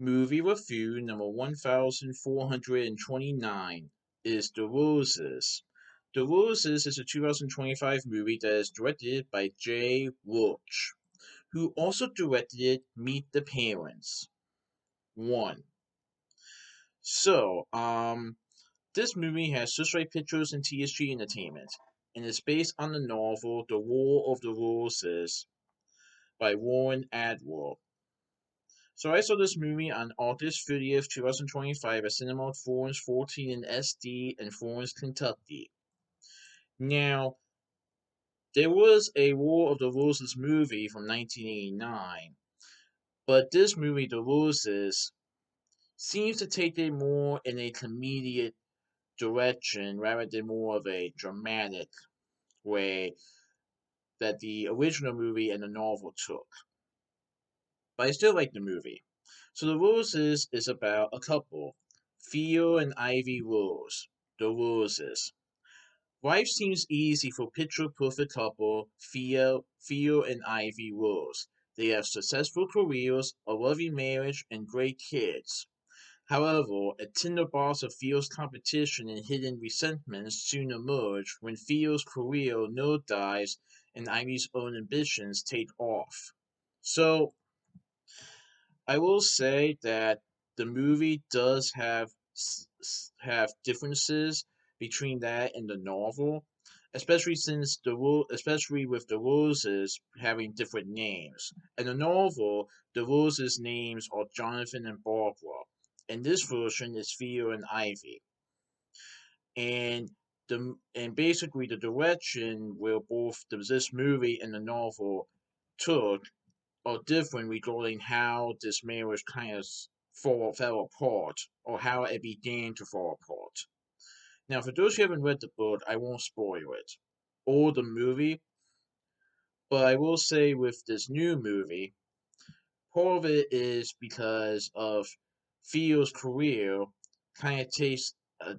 Movie review number 1429 is The Roses. The Roses is a 2025 movie that is directed by Jay Roach, who also directed Meet the Parents 1. So, this movie has Searchlight Pictures and TSG Entertainment, and is based on the novel The War of the Roses by Warren Atwood. So I saw this movie on August 30th, 2025 at Cinemark Florence 14 in SD in Florence, Kentucky. Now, there was a War of the Roses movie from 1989, but this movie, The Roses, seems to take it more in a comedic direction rather than more of a dramatic way that the original movie and the novel took. But I still like the movie. So The Roses is about a couple, Theo and Ivy Rose. The Roses. Life seems easy for picture perfect couple Theo and Ivy Rose. They have successful careers, a loving marriage, and great kids. However, a tinderbox of Theo's competition and hidden resentments soon emerge when Theo's career nosedives and Ivy's own ambitions take off. So, I will say that the movie does have differences between that and the novel, especially with the roses having different names. In the novel, the roses' names are Jonathan and Barbara. In this version, it's Theo and Ivy. And basically the direction where both this movie and the novel took are different regarding how this marriage kind of fell apart or how it began to fall apart. Now, for those who haven't read the book, I won't spoil it or the movie, but I will say with this new movie, part of it is because of Theo's career kind of takes a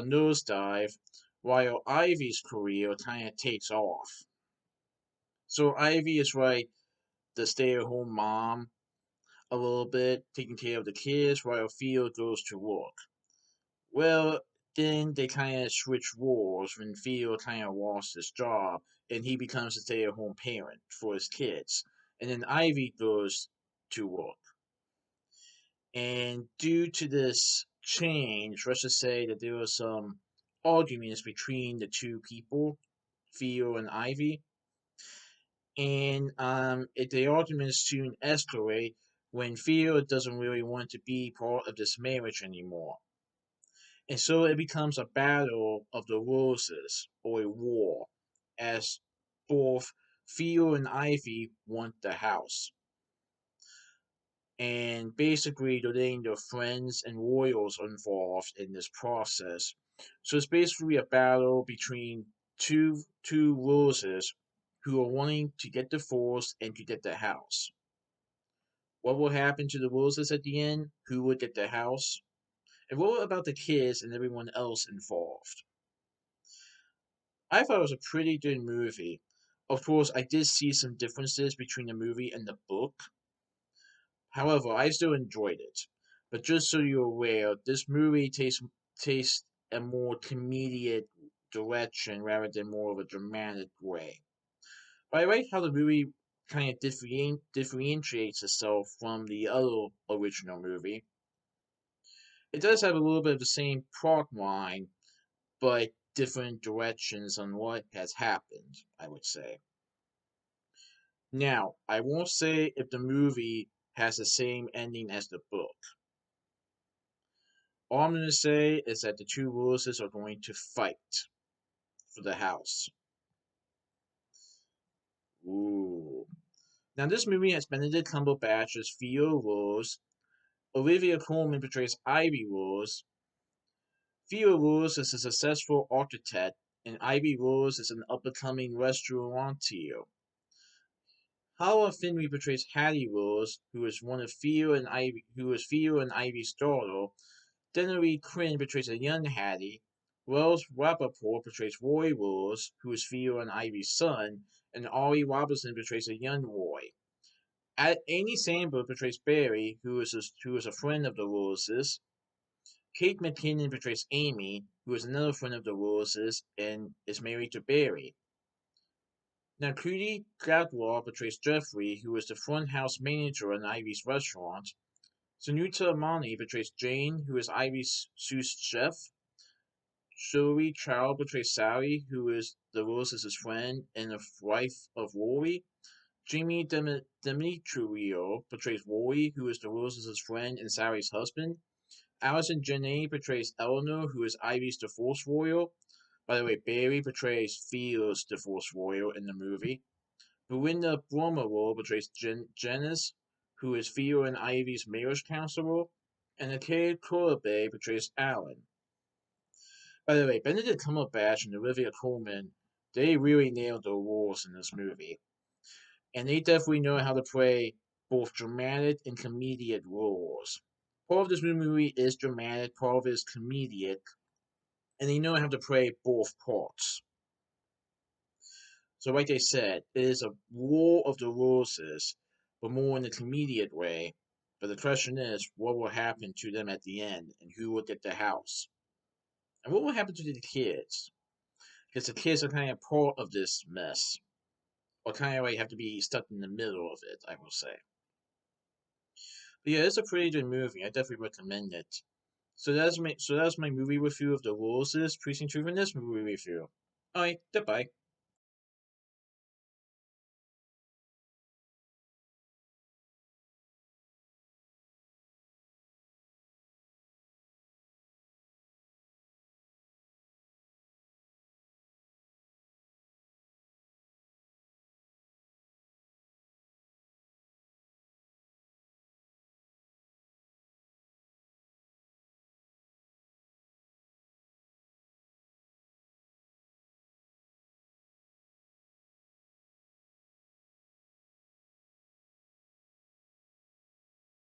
nosedive, while Ivy's career kind of takes off. So Ivy is like the stay-at-home mom a little bit, taking care of the kids while Theo goes to work. Well, then they kind of switch roles when Theo kind of lost his job and he becomes a stay at home parent for his kids. And then Ivy goes to work. And due to this change, let's just say that there were some arguments between the two people, Theo and Ivy. And the arguments soon escalate when Theo doesn't really want to be part of this marriage anymore. And so it becomes a battle of the roses, or a war, as both Theo and Ivy want the house. And basically, they're letting their friends and royals involved in this process. So it's basically a battle between two roses who are wanting to get divorced and to get the house. What will happen to the roses at the end? Who will get the house? And what about the kids and everyone else involved? I thought it was a pretty good movie. Of course, I did see some differences between the movie and the book. However, I still enjoyed it. But just so you're aware, this movie takes a more comedic direction rather than more of a dramatic way. But I like how the movie kind of differentiates itself from the other original movie. It does have a little bit of the same plot line, but different directions on what has happened, I would say. Now, I won't say if the movie has the same ending as the book. All I'm going to say is that the two roses are going to fight for the house. Ooh. Now, this movie has Benedict Cumberbatch as Theo Rose, Olivia Colman portrays Ivy Rose, Theo Rose is a successful architect, and Ivy Rose is an up-and-coming restaurateur. Hala Finley portrays Hattie Rose, who is Theo and Ivy's daughter. Dennery Quinn portrays a young Hattie. Wells Rappaport portrays Roy Rose, who is Theo and Ivy's son, and Ari Robinson portrays a young Roy. Amy Samberg portrays Barry, who is a friend of the Roses. Kate McKinnon portrays Amy, who is another friend of the Roses and is married to Barry. Now, Cootie Gladwell portrays Jeffrey, who is the front house manager in Ivy's restaurant. Sanuta Amani portrays Jane, who is Ivy's sous chef. Zoe Chow portrays Sally, who is the Roses' friend and the wife of Rory. Jamie Demetrio portrays Rory, who is the Roses' friend and Sally's husband. Allison Janney portrays Eleanor, who is Ivy's divorce royal. By the way, Barry portrays Theo's divorce royal in the movie. Belinda Bromerwell portrays Janice, who is Theo and Ivy's marriage counselor. And Akade Korobay portrays Alan. By the way, Benedict Cumberbatch and Olivia Colman, they really nailed the roles in this movie. And they definitely know how to play both dramatic and comedic roles. Part of this movie is dramatic, part of it is comedic, and they know how to play both parts. So, like I said, it is a War of the Roses, but more in a comedic way. But the question is, what will happen to them at the end, and who will get the house? And what will happen to the kids? Because the kids are kind of part of this mess, or kind of like have to be stuck in the middle of it, I will say. But yeah, it's a pretty good movie. I definitely recommend it. So that's my movie review of The Roses, Precinct 2 from this movie review. Alright, goodbye.